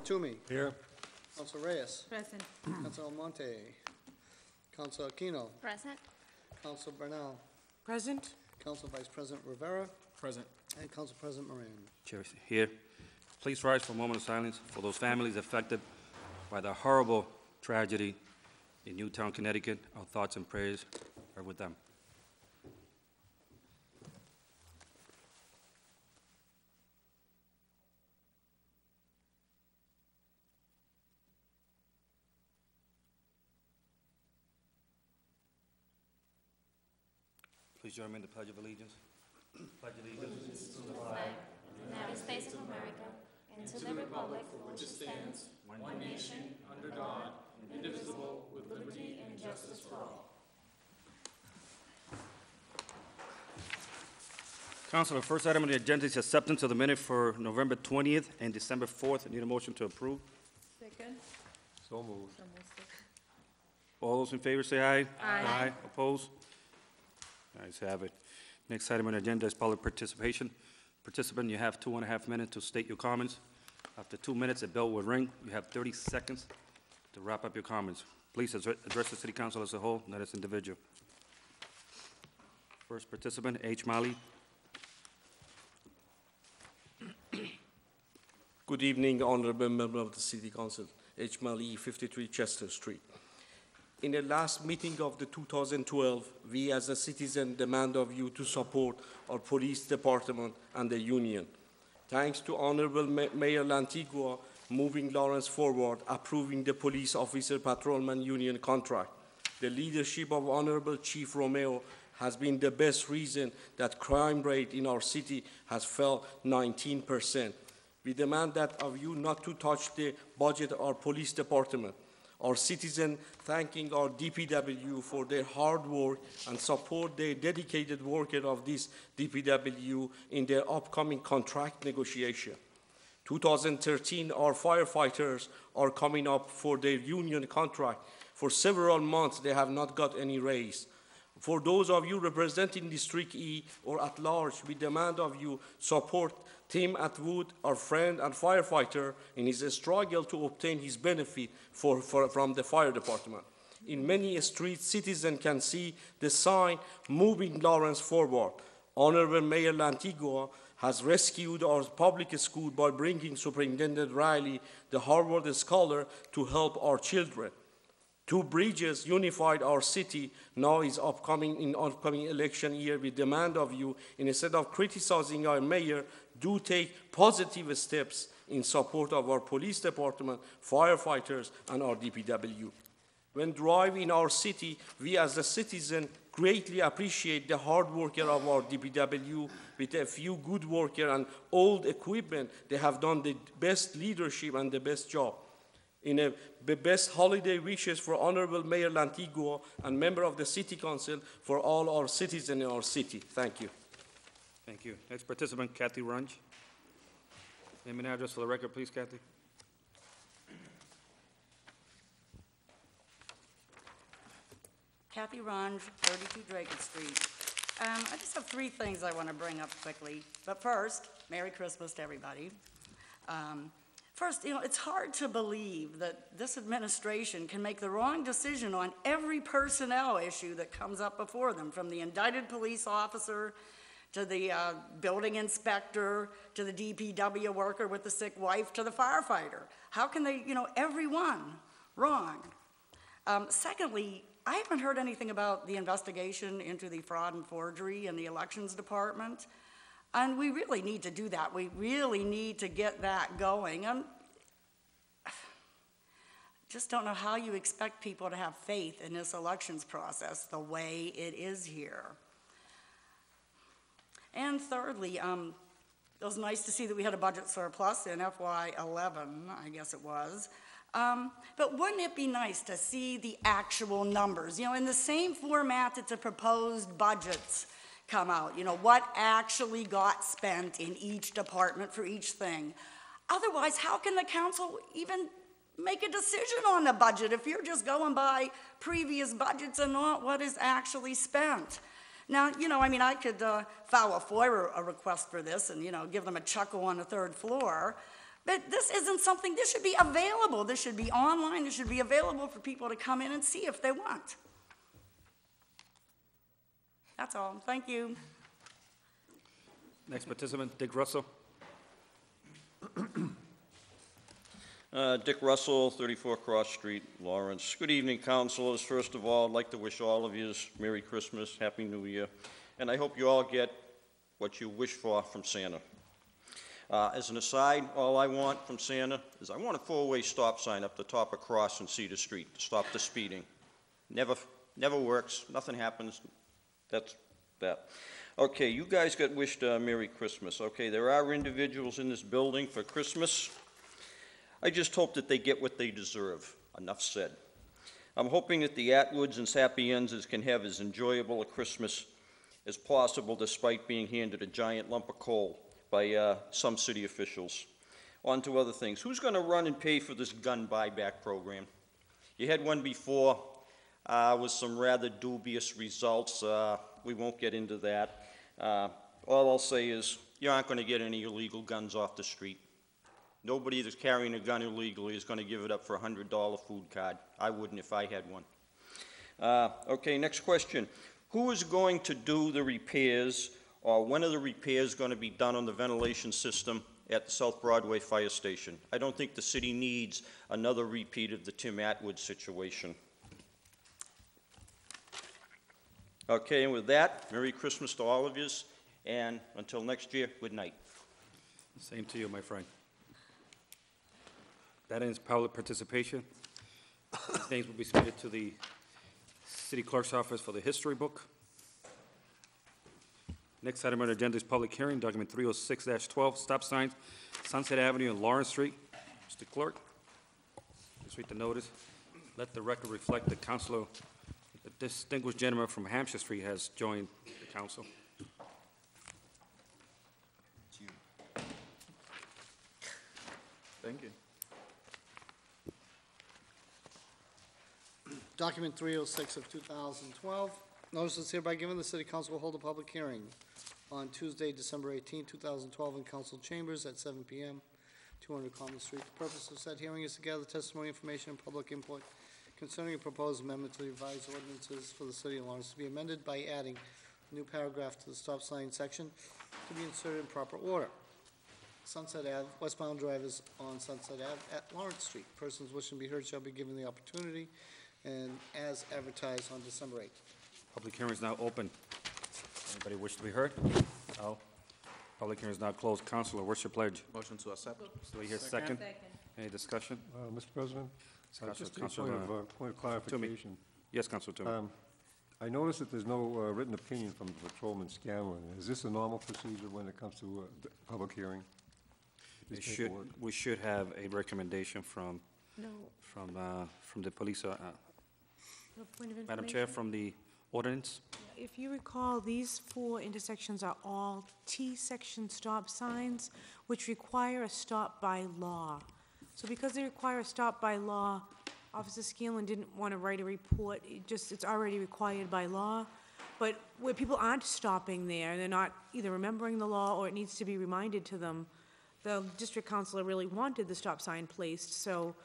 Toomey. Here. Council Reyes. Present. Council Almonte. Council Aquino. Present. Council Bernal. Present. Council Vice President Rivera. Present. And Council President Moran. Chair here. Please rise for a moment of silence for those families affected by the horrible tragedy in Newtown, Connecticut. Our thoughts and prayers are with them. Please join me in the Pledge of Allegiance. Pledge allegiance to the flag of the United States of America and to the republic for which it stands, one nation, under God, indivisible, with liberty and justice for all. Council, the first item on the agenda is acceptance of the minute for November 20th and December 4th. I need a motion to approve. Second. So moved. All those in favor say aye. Aye. Opposed? Ayes have it. Next item on the agenda is public participation. Participant, you have 2.5 minutes to state your comments. After 2 minutes, a bell will ring. You have 30 seconds to wrap up your comments. Please address the City Council as a whole, not as individual. First participant, H. Malley. Good evening, Honorable Member of the City Council. H. Malley, 53 Chester Street. In the last meeting of the 2012, we as a citizen demand of you to support our police department and the union. Thanks to Honorable Mayor Lantigua moving Lawrence forward, approving the police officer patrolman union contract. The leadership of Honorable Chief Romeo has been the best reason that crime rate in our city has fell 19%. We demand that of you not to touch the budget of our police department. Our citizens thanking our DPW for their hard work and support the dedicated worker of this DPW in their upcoming contract negotiation. 2013, our firefighters are coming up for their union contract. For several months, they have not got any raise. For those of you representing District E or at large, we demand of you support Tim Atwood, our friend and firefighter, in his struggle to obtain his benefit from the fire department. In many streets, citizens can see the sign moving Lawrence forward. Honorable Mayor Lantigua has rescued our public school by bringing Superintendent Riley, the Harvard scholar, to help our children. 2 bridges unified our city. Now is upcoming election year. We demand of you, instead of criticizing our mayor, do take positive steps in support of our police department, firefighters, and our DPW. When driving in our city, we as a citizen greatly appreciate the hard work of our DPW. With a few good workers and old equipment, they have done the best leadership and the best job. In the best holiday wishes for Honorable Mayor Lantigua and member of the City Council for all our citizens in our city. Thank you. Thank you. Next participant, Kathy Runge. Name and address for the record, please, Kathy. Kathy Runge, 32 Drayton Street. I just have 3 things I want to bring up quickly. But first, Merry Christmas to everybody. First, it's hard to believe that this administration can make the wrong decision on every personnel issue that comes up before them, from the indicted police officer to the building inspector to the DPW worker with the sick wife to the firefighter. How can they, everyone wrong? Secondly, I haven't heard anything about the investigation into the fraud and forgery in the elections department. And we really need to do that. We really need to get that going. And just don't know how you expect people to have faith in this elections process the way it is here. And thirdly, it was nice to see that we had a budget surplus in FY11, I guess it was. But wouldn't it be nice to see the actual numbers, in the same format that the proposed budgets come out, what actually got spent in each department for each thing. Otherwise, how can the council even make a decision on the budget if you're just going by previous budgets and not what is actually spent? Now, I could file a FOIA request for this and, give them a chuckle on the 3rd floor, That this isn't something, this should be available. This should be online. This should be available for people to come in and see if they want. That's all. Thank you. Next participant, Dick Russell. Dick Russell, 34 Cross Street, Lawrence. Good evening, councilors. First of all, I'd like to wish all of you Merry Christmas, Happy New Year, and I hope you all get what you wish for from Santa. As an aside, all I want from Santa is I want a four-way stop sign up the top of Cross and Cedar Street to stop the speeding. Never works, nothing happens. That's that. Okay, you guys got wished Merry Christmas. Okay, there are individuals in this building for Christmas. I just hope that they get what they deserve. Enough said. I'm hoping that the Atwoods and Sapienzas can have as enjoyable a Christmas as possible despite being handed a giant lump of coal by some city officials. On to other things. Who's going to run and pay for this gun buyback program? You had one before with some rather dubious results. We won't get into that. All I'll say is you aren't going to get any illegal guns off the street. Nobody that's carrying a gun illegally is going to give it up for a $100 food card. I wouldn't if I had one. Okay, next question. Who is going to do the repairs, or when are the repairs going to be done on the ventilation system at the South Broadway Fire Station? I don't think the city needs another repeat of the Tim Atwood situation. Okay, and with that, Merry Christmas to all of you, and until next year, good night. Same to you, my friend. That ends public participation. These names will be submitted to the city clerk's office for the history book. Next item on the agenda is public hearing, document 306-12, stop signs, Sunset Avenue and Lawrence Street. Mr. Clerk, please read the notice. Let the record reflect the councilor, the distinguished gentleman from Hampshire Street has joined the council. Thank you. Document 306 of 2012. Notice is hereby given the City Council will hold a public hearing on Tuesday, December 18, 2012, in council chambers at 7 p.m., 200 Common Street. The purpose of said hearing is to gather testimony, information, and public input concerning a proposed amendment to the revised ordinances for the City of Lawrence to be amended by adding a new paragraph to the stop sign section to be inserted in proper order. Sunset Ave, westbound drivers on Sunset Ave at Lawrence Street. Persons wishing to be heard shall be given the opportunity, and as advertised on December 8th. Public hearing is now open. Anybody wish to be heard? No. Public hearing is now closed. Councilor, what's your pledge? Motion to accept. Do we hear second? Any discussion? Mr. President, Councilor- just a Councilor, point of clarification. Yes, Councilor Toomey. I noticed that there's no written opinion from the Patrolman Scanlon. Is this a normal procedure when it comes to the public hearing? This paperwork? We should have a recommendation from No, the police, no point of information. Madam Chair, from the ordinance. If you recall, these 4 intersections are all T-section stop signs, which require a stop by law. So because they require a stop by law, Officer Scanlon didn't want to write a report. It's already required by law. But where people aren't stopping there, they're not either remembering the law or it needs to be reminded to them, the district councilor really wanted the stop sign placed, so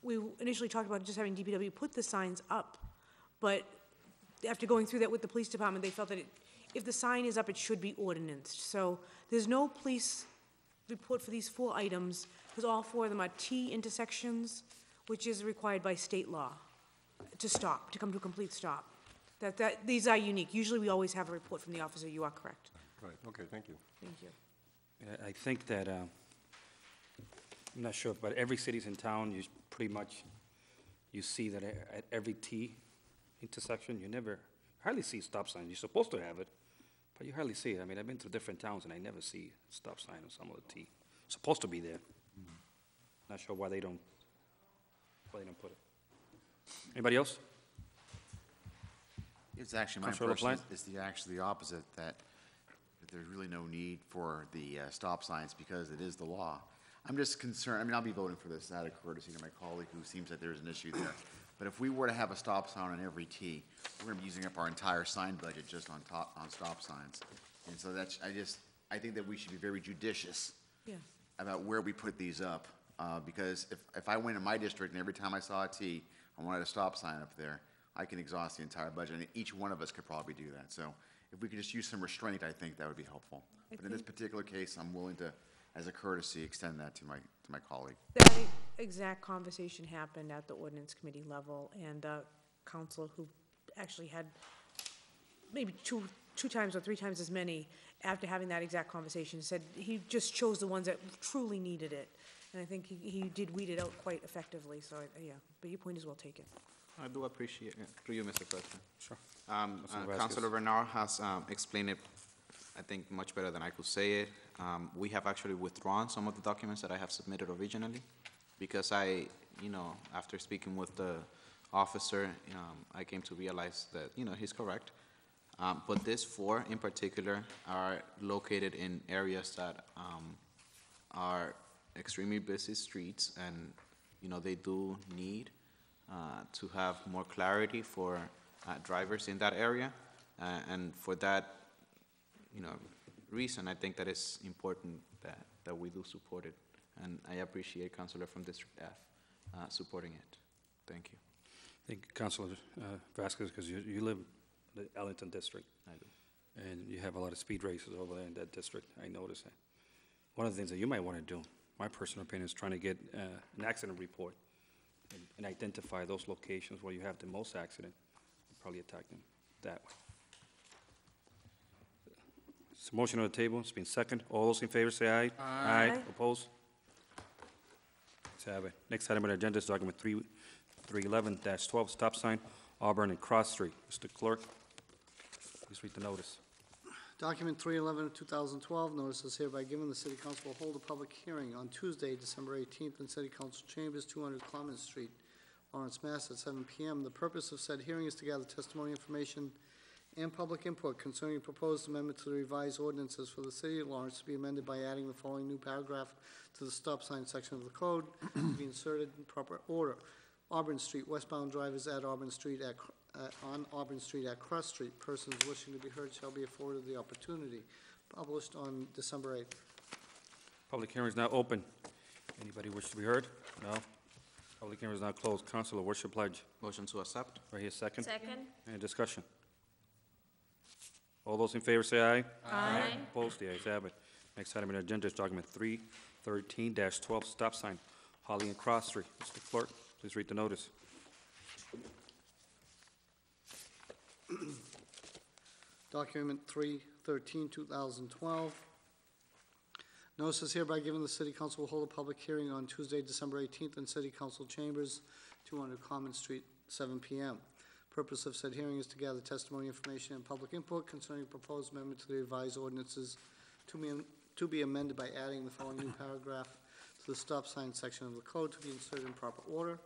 we initially talked about just having DPW put the signs up, but after going through that with the police department, they felt that if the sign is up, it should be ordinanced. So there's no police report for these 4 items, because all 4 of them are T intersections, which is required by state law to stop, to come to a complete stop. These are unique. Usually we always have a report from the officer. You are correct. Right, okay, thank you. Thank you. I think that, I'm not sure, but every cities in town, you pretty much, you see that at every T intersection, you hardly see stop signs. You're supposed to have it, but you hardly see it. I mean, I've been to different towns and I never see a stop sign on some of the T. Supposed to be there. Not sure why they don't put it. Anybody else? It's actually, my Councilor impression LaPlante? is actually the opposite, that there's really no need for the stop signs because it is the law. I'm just concerned, I mean, I'll be voting for this out of courtesy to my colleague who seems that there's an issue there. But if we were to have a stop sign on every T, we're gonna be using up our entire sign budget just on stop signs. And so I think that we should be very judicious Yeah. about where we put these up, because if I went in my district and every time I saw a T, I wanted a stop sign up there, I can exhaust the entire budget, and each one of us could probably do that. So if we could just use some restraint, I think that would be helpful. But in this particular case, I'm willing to, as a courtesy, extend that to my colleague. That exact conversation happened at the ordinance committee level, and a counselor who actually had maybe two times or three times as many after having that exact conversation said he just chose the ones that truly needed it. And I think he did weed it out quite effectively, so, yeah, but your point is well taken. I do appreciate it. Through you, Mr. President. Sure. Councilor Vasquez. Councilor Bernard has explained it, I think, much better than I could say it. We have actually withdrawn some of the documents that I have submitted originally because after speaking with the officer, I came to realize that, he's correct. But these four in particular are located in areas that are extremely busy streets, and, they do need to have more clarity for drivers in that area. And for that, reason, I think that it's important that we do support it. And I appreciate Councilor from District F supporting it. Thank you. Thank you, Councilor Vasquez, because you live in the Ellington district. I do. And you have a lot of speed races over there in that district. I noticed that. One of the things that you might want to do, my personal opinion, is trying to get an accident report and identify those locations where you have the most accident, and probably attack them that way. It's a motion on the table. It's been second. All those in favor say aye. Aye. Opposed? Let's have it. Next item on the agenda is document 311-12, stop sign, Auburn and Cross Street. Mr. Clerk, please read the notice. Document 311 of 2012, notice is hereby given. The City Council will hold a public hearing on Tuesday, December 18th, in City Council Chambers, 200 Clemens Street, Lawrence, Mass. At 7 p.m. The purpose of said hearing is to gather testimony, information, and public input concerning a proposed amendment to the revised ordinances for the City of Lawrence to be amended by adding the following new paragraph to the stop sign section of the code to be inserted in proper order. Auburn Street, westbound drivers at Auburn Street on Auburn Street at Cross Street. Persons wishing to be heard shall be afforded the opportunity. Published on December 8th. Public hearing is now open. Anybody wish to be heard? No? Public hearing is now closed. Councilor, what's your pledge? Motion to accept. Right here, second. Second. Any discussion? All those in favor say aye. Aye. Opposed? The ayes have it. Next item on the agenda is document 313-12, stop sign, Holly and Cross Street. Mr. Clerk, please read the notice. Document 313, 2012. Notice is hereby given. The City Council will hold a public hearing on Tuesday, December 18th in City Council Chambers, 200 Common Street, 7 p.m. Purpose of said hearing is to gather testimony, information, and public input concerning proposed amendment to the revised ordinances to be amended by adding the following new paragraph to the stop sign section of the code to be inserted in proper order.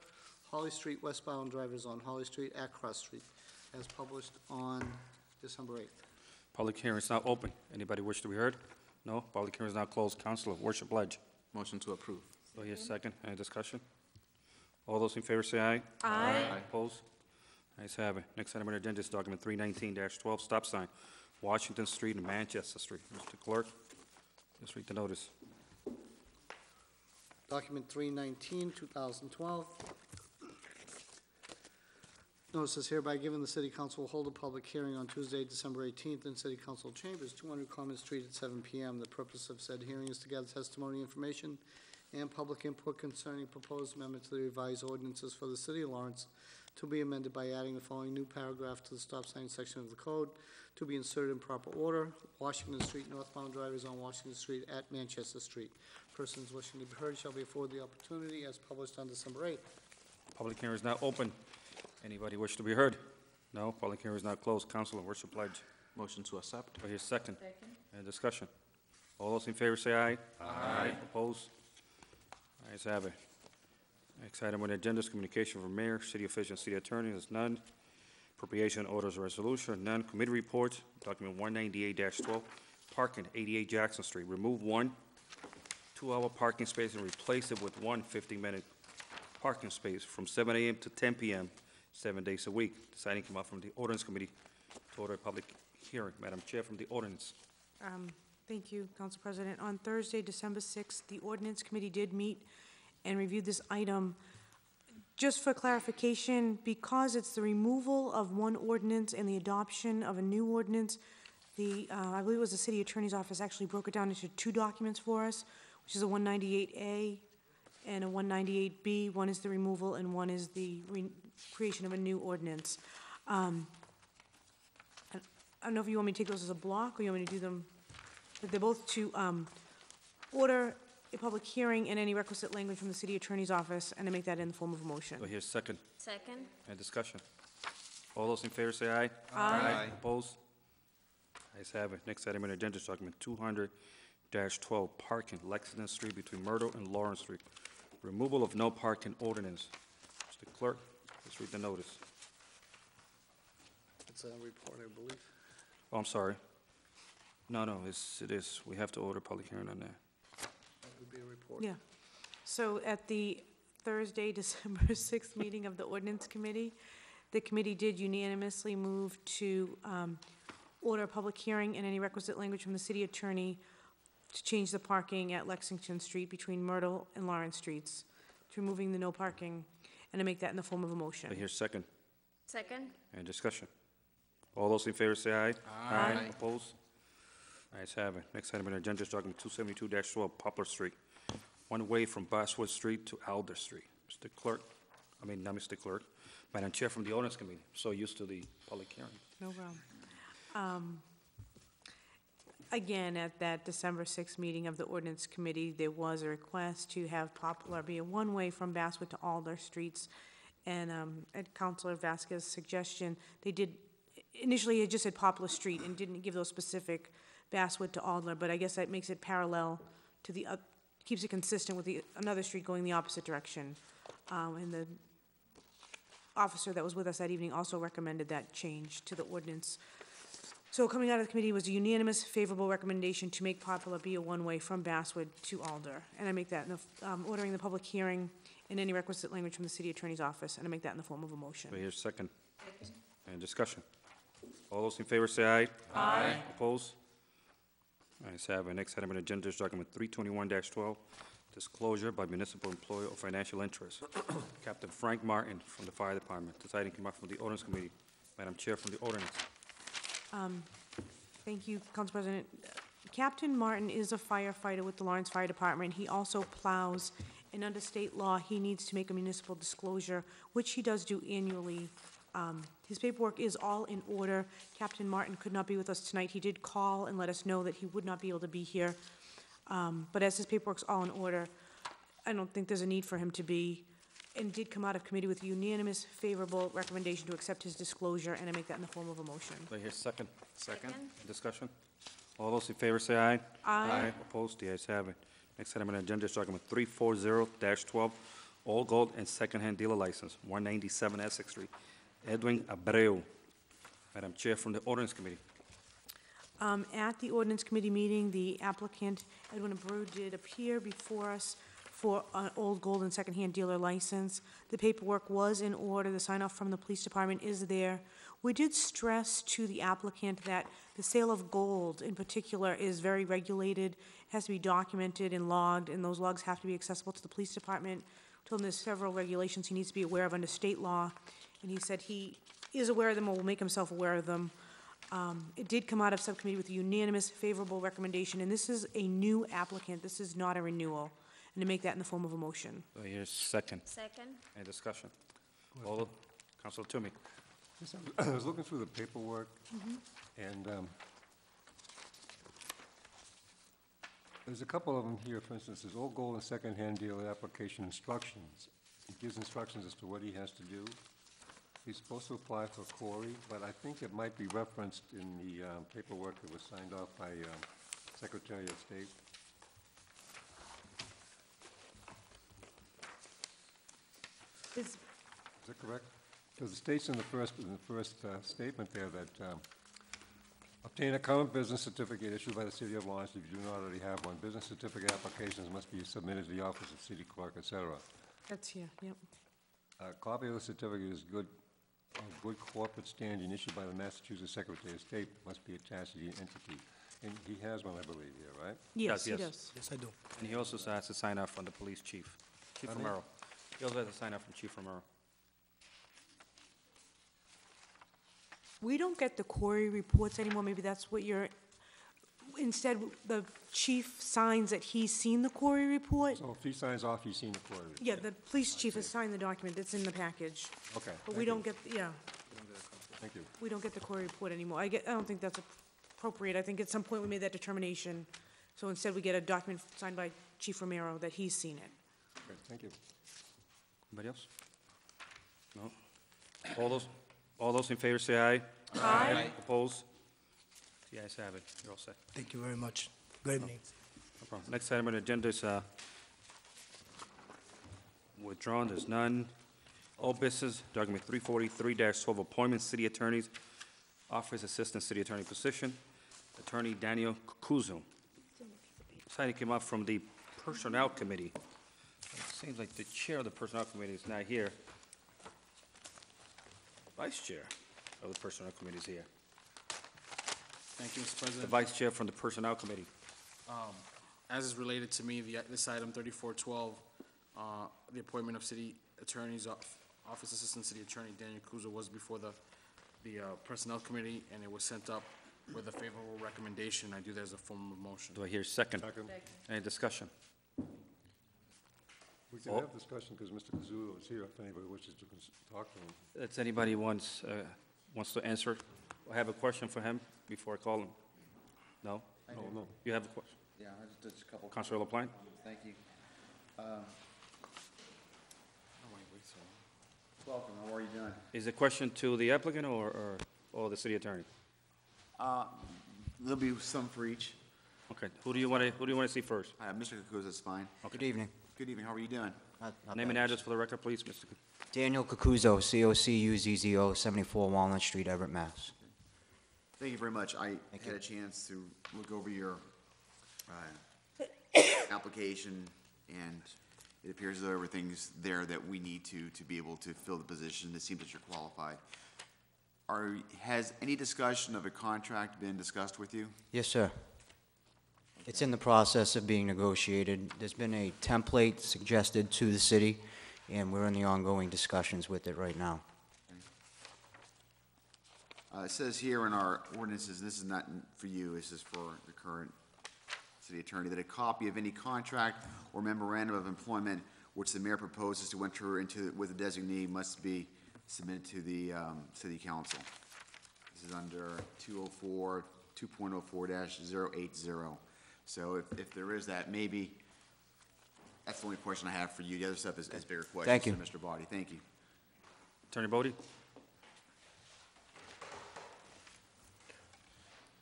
Holly Street, westbound drivers on Holly Street at Cross Street, as published on December 8th. Public hearing is now open. Anybody wish to be heard? No? Public hearing is now closed. Councilor, what's your pledge? Motion to approve. Do I hear a second? Any discussion? All those in favor say aye. Aye. Opposed? Ayes have it. Next item on the agenda is document 319-12, stop sign, Washington Street and Manchester Street. Mr. Clerk, please read the notice. Document 319, 2012. Notice is hereby given. The City Council will hold a public hearing on Tuesday, December 18th in City Council Chambers, 200 Common Street at 7 p.m. The purpose of said hearing is to gather testimony, information, and public input concerning proposed amendment to the revised ordinances for the City of Lawrence to be amended by adding the following new paragraph to the stop sign section of the code to be inserted in proper order. Washington Street, northbound drivers on Washington Street at Manchester Street. Persons wishing to be heard shall be afforded the opportunity as published on December 8th. Public hearing is now open. Anybody wish to be heard? No? Public hearing is now closed. Councilor, what's your pledge? Motion to accept. Do I hear a second? Second. Any discussion? All those in favor say aye. Aye. Opposed? Ayes have it. Next item on the agenda is communication from mayor, city official, and city attorney. There's none. Appropriation orders resolution, none. Committee reports, document 198-12, parking, 88 Jackson Street. Remove one 2-hour parking space and replace it with one 50-minute parking space from 7 a.m. to 10 p.m., 7 days a week. This came out from the ordinance committee to order a public hearing. Madam Chair, from the ordinance. Thank you, Council President. On Thursday, December 6th, the Ordinance Committee did meet and reviewed this item. Just for clarification, because it's the removal of one ordinance and the adoption of a new ordinance, I believe it was the City Attorney's Office actually broke it down into two documents for us, which is a 198A and a 198B. One is the removal and one is the creation of a new ordinance. I don't know if you want me to take those as a block or you want me to do them, but they're both to order a public hearing and any requisite language from the City Attorney's Office, and to make that in the form of a motion. Do I hear a second? Second. Any discussion? All those in favor say aye. Aye. Opposed? Ayes have it. Next item on the agenda is document 200-12, parking, Lexington Street between Myrtle and Lawrence Street. Removal of no parking ordinance. Mr. Clerk, let's read the notice. It's a report, I believe. Oh, I'm sorry. No, it is. We have to order public hearing on that. That would be a report. Yeah. So at the Thursday, December 6th meeting of the Ordinance Committee, the committee did unanimously move to order a public hearing and any requisite language from the city attorney to change the parking at Lexington Street between Myrtle and Lawrence Streets, to removing the no parking, and to make that in the form of a motion. Do I hear a second? Second. Any discussion? All those in favor say aye. Aye. Opposed? Ayes have it. Next item on the agenda is document 272-12, Poplar Street, one way from Basswood Street to Alder Street. Mr. Clerk, not Mr. Clerk, Madam Chair from the Ordinance Committee, so used to the public hearing. No problem. Again, at that December 6th meeting of the Ordinance Committee, there was a request to have Poplar be a one-way from Basswood to Alder Streets. And at Councilor Vasquez's suggestion, they did, initially it just said Poplar Street and didn't give those specific Basswood to Alder, but I guess that makes it parallel to the, keeps it consistent with another street going the opposite direction. And the officer that was with us that evening also recommended that change to the ordinance. So coming out of the committee was a unanimous favorable recommendation to make Poplar be a one-way from Basswood to Alder. And I make that in the, ordering the public hearing and any requisite language from the city attorney's office, and I make that in the form of a motion. Do I hear a second? Any discussion? All those in favor say aye. Aye. Opposed? Ayes have it. Next item on the agenda is document 321-12, disclosure by municipal employee or financial interest. Captain Frank Martin from the Fire Department. This item came up from the Ordinance Committee. Madam Chair from the Ordinance. Thank you, Council President. Captain Martin is a firefighter with the Lawrence Fire Department. He also plows, and under state law, he needs to make a municipal disclosure, which he does do annually. His paperwork is all in order. Captain Martin could not be with us tonight. He did call and let us know that he would not be able to be here. But as his paperwork's all in order, I don't think there's a need for him to be, and did come out of committee with a unanimous favorable recommendation to accept his disclosure, and I make that in the form of a motion. Do I hear a second? Second? Discussion? All those in favor say aye. Aye. Opposed? The ayes have it. Next item on the agenda is document 340-12, all gold and secondhand dealer license, 197 Essex Street. Edwin Abreu. Madam Chair from the Ordinance Committee. At the Ordinance Committee meeting, the applicant, Edwin Abreu, did appear before us for an old gold and secondhand dealer license. The paperwork was in order. The sign-off from the police department is there. We did stress to the applicant that the sale of gold in particular is very regulated, has to be documented and logged, and those logs have to be accessible to the police department. Told him there's several regulations he needs to be aware of under state law, and he said he is aware of them or will make himself aware of them. It did come out of subcommittee with a unanimous favorable recommendation, and this is a new applicant. This is not a renewal. And to make that in the form of a motion. Do I hear a second? Second. Any discussion? All, Councilor Toomey. Yes, I was looking through the paperwork, and there's a couple of them here. For instance, there's old gold and secondhand dealer application instructions. It gives instructions as to what he has to do. He's supposed to apply for Corey, but I think it might be referenced in the paperwork that was signed off by Secretary of State. Is that correct? Because it states in the first statement there that obtain a current business certificate issued by the City of Lawrence if you do not already have one. Business certificate applications must be submitted to the Office of City Clerk, etc. That's here, yep. A copy of the certificate is good corporate standing issued by the Massachusetts Secretary of State must be attached to the entity. And he has one, I believe, here, right? Yes, he yes. does. Yes, I do. And he also has to sign off from the police chief, Chief Pardon me? Romero. He also has to sign off from Chief Romero. We don't get the quarry reports anymore, maybe that's what you're, instead, the chief signs that he's seen the quarry report. So if he signs off, he's seen the quarry. Yeah, the police chief has signed the document that's in the package, Okay. but we don't get, yeah, Thank you. we don't get the quarry report anymore. I don't think that's appropriate. I think at some point we made that determination. So instead, we get a document signed by Chief Romero that he's seen it. Okay, thank you. Anybody else? No? All those in favor say aye. Aye. Opposed? The ayes have it. You're all set. Thank you very much. Good evening. No problem. Next item on the agenda is withdrawn. There's none. All business, document 343-12, appointment, city attorneys, office assistant city attorney position, Attorney Daniel Cucuzzo. This item came up from the Personnel Committee. It seems like the chair of the Personnel Committee is not here. Vice chair of the Personnel Committee is here. Thank you, Mr. The President. vice chair from the Personnel Committee. As is related to me, this item 3412, the appointment of city attorneys, office assistant city attorney Daniel Cucuzzo was before the Personnel Committee, and it was sent up with a favorable recommendation. I do that as a form of motion. Do I hear a second? Second. Any discussion? We can have discussion because Mr. Kazulo is here if anybody wishes to talk to him. Does anybody wants to answer? I have a question for him before I call him. No? No, no. You have a question? Yeah, just a couple. Councilor LaPlante? Thank you. Welcome, how are you doing? Is the question to the applicant or the city attorney? There'll be some for each. Okay, who do you want to see first? Mr. Kukuza's fine. Good evening. Good evening, how are you doing? Not Name and bad. address for the record, please, Mr. Daniel Cucuzzo, Cocuzzo, 74 Walnut Street, Everett, Mass. Thank you very much. I Thank had you. a chance to look over your application, and it appears as though everything's there that we need to be able to fill the position. It seems that you're qualified. Has any discussion of a contract been discussed with you? Yes, sir. It's in the process of being negotiated. There's been a template suggested to the city, and we're in the ongoing discussions with it right now. It says here in our ordinances, and this is not for you, this is for the current city attorney, that a copy of any contract or memorandum of employment which the mayor proposes to enter into with a designee must be submitted to the city council. This is under 2.04-080. So if there is that, maybe, that's the only question I have for you. The other stuff is bigger questions. Thank you. Mr. Body, thank you. Attorney Bodie?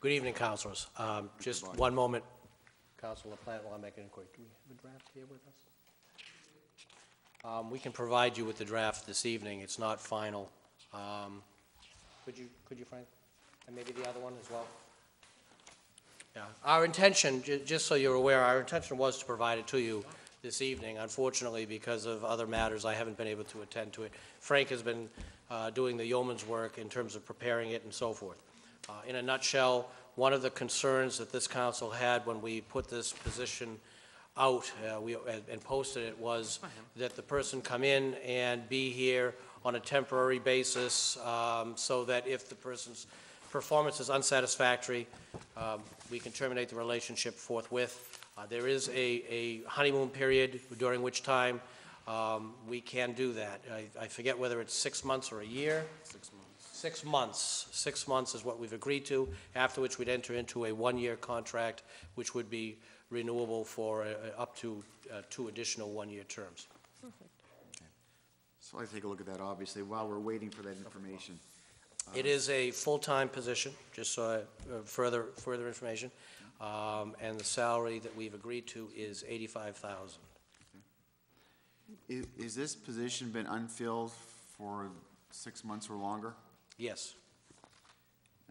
Good evening, councilors. Just one moment, Councilor LaPlante, while I make an inquiry. Do we have a draft here with us? We can provide you with the draft this evening. It's not final. Could you, Frank? And maybe the other one as well? Yeah. Our intention, just so you're aware, our intention was to provide it to you this evening. Unfortunately, because of other matters, I haven't been able to attend to it. Frank has been doing the yeoman's work in terms of preparing it and so forth. In a nutshell, one of the concerns that this council had when we put this position out and posted it was that the person come in and be here on a temporary basis, so that if the person's performance is unsatisfactory, we can terminate the relationship forthwith. There is a honeymoon period during which time we can do that. I forget whether it's 6 months or a year. 6 months. 6 months. 6 months is what we've agreed to, after which we'd enter into a one-year contract, which would be renewable for up to 2 additional one-year terms. So I take a look at that, obviously, while we're waiting for that information. It is a full-time position, just so further information, and the salary that we've agreed to is $85,000. Is this position been unfilled for 6 months or longer? Yes.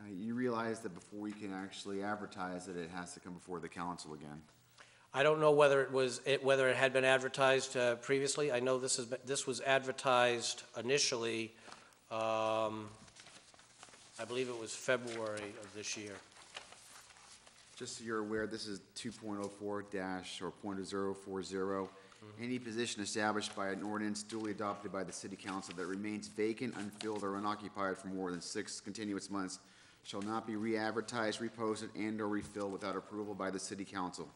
You realize that before we can actually advertise it, it has to come before the council again. I don't know whether it had been advertised previously. I know this was advertised initially. I believe it was February of this year. Just so you're aware, this is 2.04-.040. Any position established by an ordinance duly adopted by the city council that remains vacant, unfilled, or unoccupied for more than 6 continuous months shall not be re-advertised, reposted, and/or refilled without approval by the city council.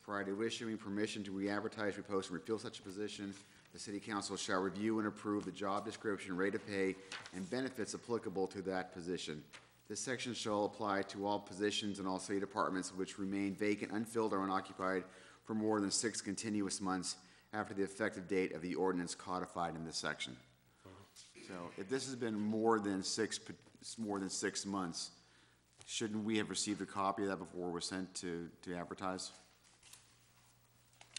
Prior to issuing permission to re-advertise, repost, and refill such a position, the city council shall review and approve the job description, rate of pay, and benefits applicable to that position. This section shall apply to all positions in all city departments which remain vacant, unfilled, or unoccupied for more than 6 continuous months after the effective date of the ordinance codified in this section. So if this has been more than 6 months, shouldn't we have received a copy of that before it was sent to advertise?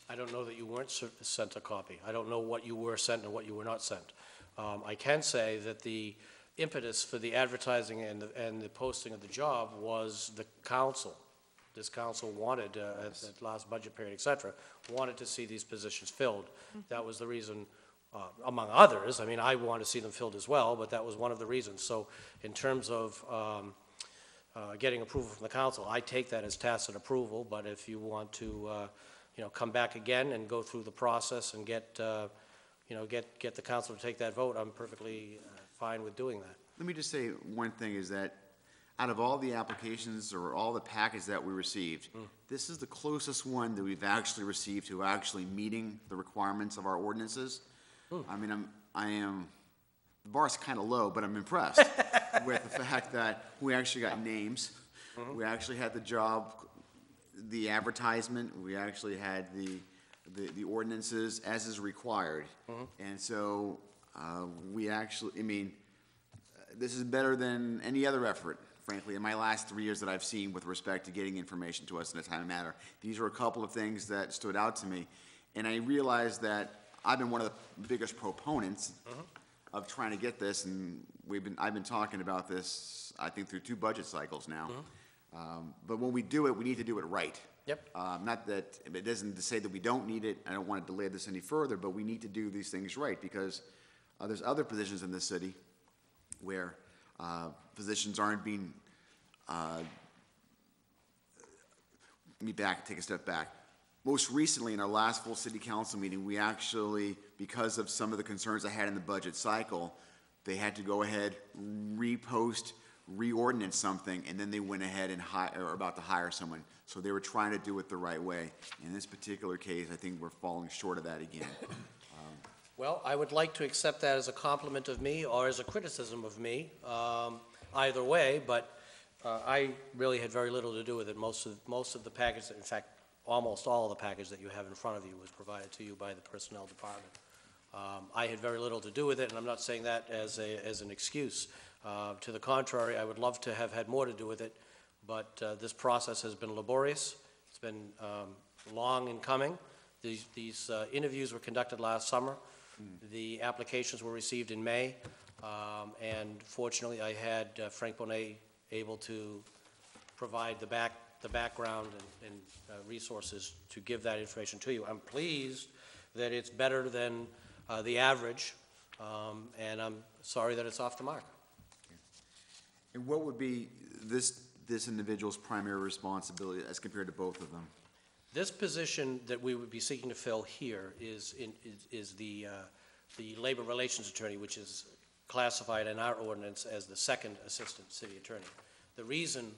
I don't know that you weren't sent a copy. I don't know what you were sent and what you were not sent. I can say that the impetus for the advertising and the posting of the job was the council. This council wanted, at the last budget period, et cetera, wanted to see these positions filled. That was the reason, among others. I mean, I want to see them filled as well, but that was one of the reasons. So in terms of getting approval from the council, I take that as tacit approval, but if you want to, come back again and go through the process and get the council to take that vote, I'm perfectly fine with doing that. Let me just say one thing is that out of all the applications or all the package that we received, this is the closest one that we've actually received to actually meeting the requirements of our ordinances. I mean, the bar's kind of low, but I'm impressed with the fact that we actually got names. We actually had the job, the advertisement, we actually had the ordinances as is required. And so we actually, I mean, this is better than any other effort, frankly, in my last 3 years that I've seen with respect to getting information to us in a timely manner. These are a couple of things that stood out to me. And I realized that I've been one of the biggest proponents of trying to get this, and I've been talking about this, I think, through 2 budget cycles now. But when we do it, we need to do it right. Yep. Not that, it doesn't to say that we don't need it, I don't want to delay this any further, but we need to do these things right, because there's other positions in this city where positions aren't being, let me take a step back. Most recently, in our last full city council meeting, we actually, because of some of the concerns I had in the budget cycle, they had to go ahead, repost, reordinance something, and then they went ahead and are about to hire someone. So they were trying to do it the right way. In this particular case, I think we're falling short of that again. Well, I would like to accept that as a compliment of me or as a criticism of me, either way, but I really had very little to do with it. Most of the package, in fact, almost all of the package that you have in front of you was provided to you by the personnel department. I had very little to do with it, and I'm not saying that as an excuse. To the contrary, I would love to have had more to do with it, but this process has been laborious. It's been long in coming. These interviews were conducted last summer. The applications were received in May, and fortunately, I had Frank Bonet able to provide the background and resources to give that information to you. I'm pleased that it's better than the average, and I'm sorry that it's off the mark. And what would be this individual's primary responsibility as compared to both of them? This position that we would be seeking to fill here is the labor relations attorney, which is classified in our ordinance as the second assistant city attorney. The reason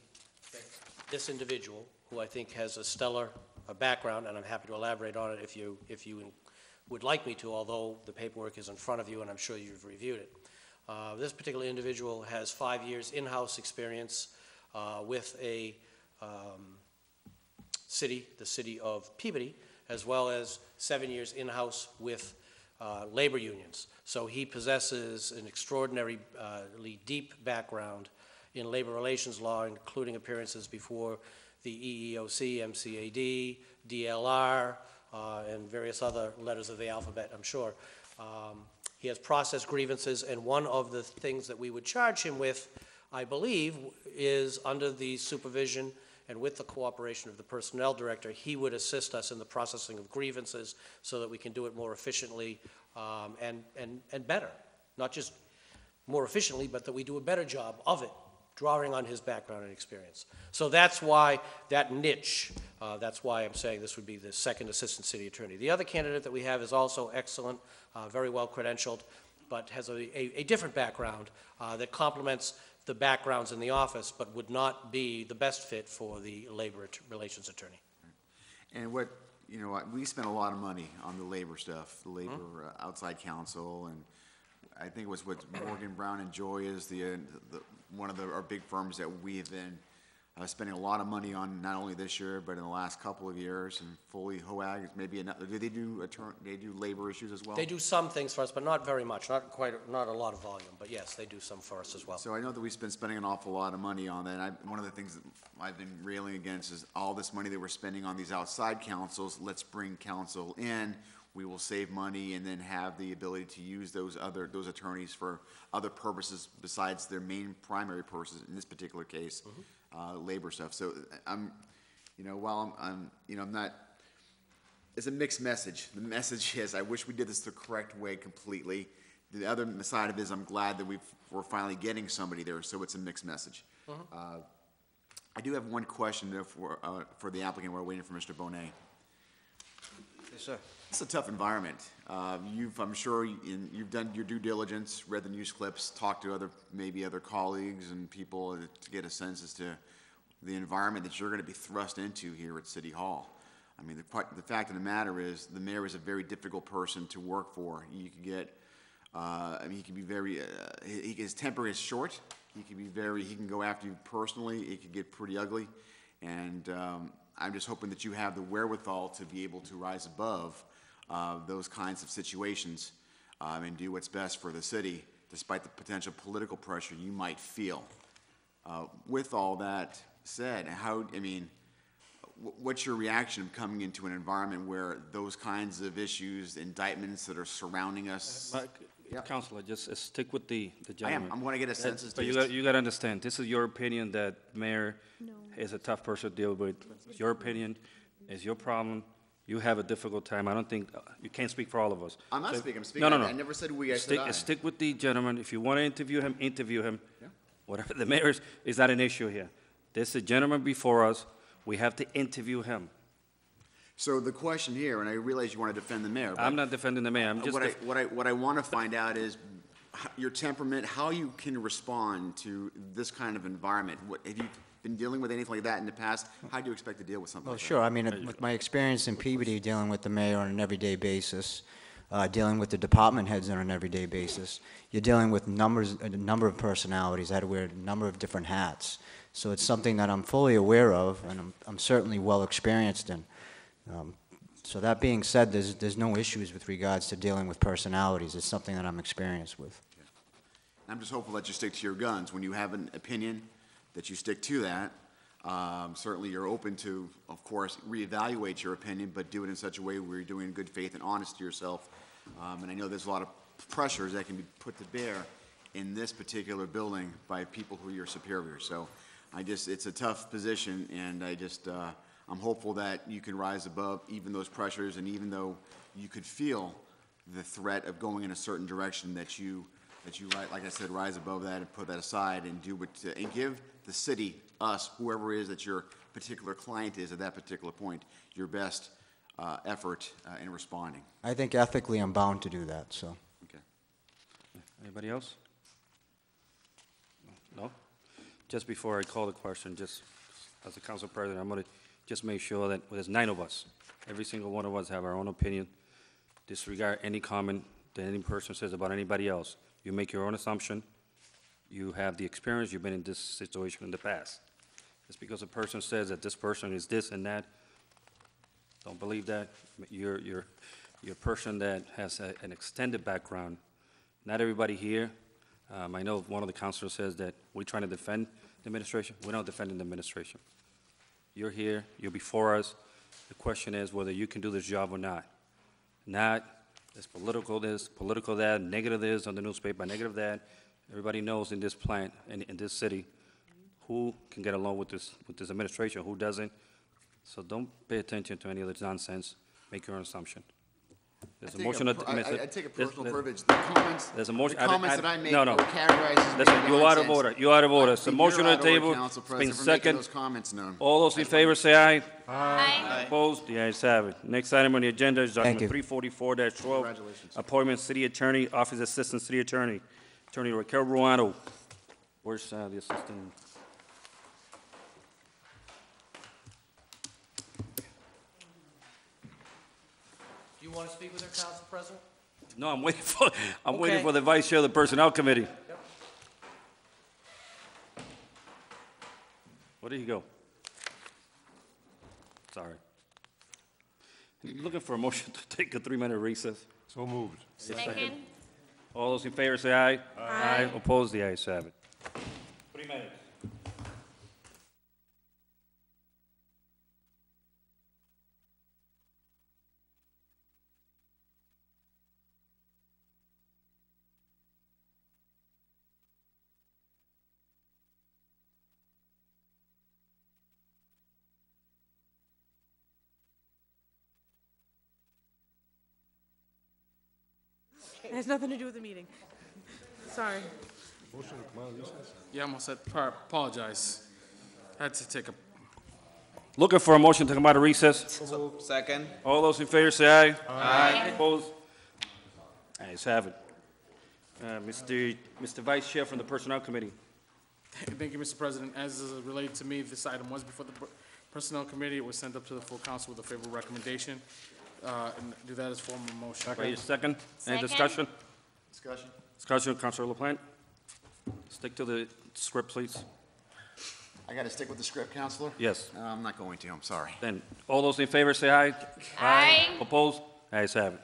that this individual, who I think has a stellar background, and I'm happy to elaborate on it if you would like me to, although the paperwork is in front of you and I'm sure you've reviewed it. This particular individual has 5 years in-house experience with a the city of Peabody, as well as 7 years in-house with labor unions. So he possesses an extraordinarily deep background in labor relations law, including appearances before the EEOC, MCAD, DLR, and various other letters of the alphabet, I'm sure. He has processed grievances, and one of the things that we would charge him with, I believe, is under the supervision and with the cooperation of the personnel director, he would assist us in the processing of grievances so that we can do it more efficiently and better. Not just more efficiently, but that we do a better job of it. drawing on his background and experience. So that's why that niche, that's why I'm saying this would be the second assistant city attorney. The other candidate that we have is also excellent, very well credentialed, but has a different background that complements the backgrounds in the office, but would not be the best fit for the labor relations attorney. And what, you know, we spent a lot of money on the labor stuff, the labor outside counsel, and I think it was what Morgan, Brown, and Joy is one of our big firms that we have been spending a lot of money on, not only this year, but in the last couple of years, and fully HOAG, maybe another, do they do labor issues as well? They do some things for us, but not very much, not a lot of volume, but yes, they do some for us as well. So I know that we've been spending an awful lot of money on that. One of the things that I've been railing against is all this money that we're spending on these outside counsels. Let's bring counsel in. We will save money and then have the ability to use those attorneys for other purposes besides their main primary purposes. In this particular case, labor stuff. So while I'm not. It's a mixed message. The message is, I wish we did this the correct way completely. The other side of it is, I'm glad that we're finally getting somebody there, so it's a mixed message. I do have one question for the applicant. We're waiting for Mr. Bonet. Yes, sir. It's a tough environment. I'm sure you've done your due diligence, read the news clips, talked to maybe other colleagues and people to get a sense as to the environment that you're going to be thrust into here at City Hall. I mean, the fact of the matter is, the mayor is a very difficult person to work for. You could get, he can be very, his temper is short. He can go after you personally. It could get pretty ugly. And I'm just hoping that you have the wherewithal to be able to rise above those kinds of situations and do what's best for the city, despite the potential political pressure you might feel. With all that said, what's your reaction of coming into an environment where those kinds of issues, indictments that are surrounding us? Counselor, just stick with the gentleman. I'm going to get a sense as to. But you got to understand, this is your opinion that mayor is a tough person to deal with. It's your opinion, it's your problem. You have a difficult time. I don't think, you can't speak for all of us. I'm not speaking, I'm speaking. No. I never said we, I said I. Stick with the gentleman. If you want to interview him, interview him. Yeah. Whatever the mayor is not an issue here. There's a gentleman before us. We have to interview him. So the question here, and I realize you want to defend the mayor. But I'm not defending the mayor. I'm just what I want to find out is your temperament, how you can respond to this kind of environment. Have you been dealing with anything like that in the past? How do you expect to deal with something like Well, sure. I mean, with my experience in Peabody, dealing with the mayor on an everyday basis, dealing with the department heads on an everyday basis, you're dealing with a number of personalities. I had to wear a number of different hats. So it's something that I'm fully aware of, and I'm certainly well experienced in. So that being said, there's no issues with regards to dealing with personalities. It's something that I'm experienced with. I'm just hopeful that you stick to your guns. When you have an opinion, that you stick to that. Certainly you're open to, of course, reevaluate your opinion, but do it in such a way where you're doing good faith and honest to yourself. And I know there's a lot of pressures that can be put to bear in this particular building by people who are your superiors. So it's a tough position, and I'm hopeful that you can rise above even those pressures, and even though you could feel the threat of going in a certain direction, that you, like I said, rise above that and put that aside and do and give the city, us, whoever it is that your particular client is at that particular point, your best effort in responding. I think ethically I'm bound to do that, so. Okay. Anybody else? No? Just before I call the question, just as a council president, I'm going to just make sure that there's 9 of us. Every single one of us have our own opinion. Disregard any comment that any person says about anybody else. You make your own assumption. You have the experience. You've been in this situation in the past. Just because a person says that this person is this and that, don't believe that. You're a person that has an extended background. Not everybody here. I know one of the councilors says that we're trying to defend the administration. We're not defending the administration. You're here, you're before us. The question is whether you can do this job or not. Not, it's political this, political that, negative this on the newspaper, negative that. Everybody knows in this plant, in this city, who can get along with this administration, who doesn't. So don't pay attention to any of this nonsense. Make your own assumption. There's a motion to... I take a personal there's- privilege. The comments, There's a the motion... comments that I make No, were no. categorized as being Listen, you're out of nonsense. order. You're out of order. It's a You're motion on out the of order, table. Council It's been President, for making second. those comments known. All those in favor say aye. Aye. Opposed? The ayes have it. Next item on the agenda is Thank document you. 344-12. Congratulations. Appointment City Attorney, Office Assistant City Attorney, Attorney Raquel Ruano. Where's the assistant? Do you want to speak with her, Council President? No, I'm waiting for, I'm waiting Okay. for the Vice Chair of the Personnel Committee. Yep. Where did he go? Sorry. Looking for a motion to take a 3-minute recess. So moved. Second. All those in favor say aye. Aye. Opposed? The ayes have it. 3 minutes. It has nothing to do with the meeting. Sorry. Motion to come out of recess? Yeah, I'm all set. Apologize. Had to take a, Looking for a motion to come out of recess. Second? All those in favor say aye. Aye. Opposed? Ayes have it. Mr. Vice Chair from the Personnel Committee. thank you, Mr. President. As is related to me, this item was before the Personnel Committee. It was sent up to the full council with a favorable recommendation. And do that as form of motion. Wait a second. Any Second. discussion? Discussion? Discussion, Councilor LaPlante? Stick to the script, please. I got to stick with the script, Counselor? Yes. I'm not going to, I'm sorry. Then, all those in favor say aye. Aye. Opposed? Ayes have it.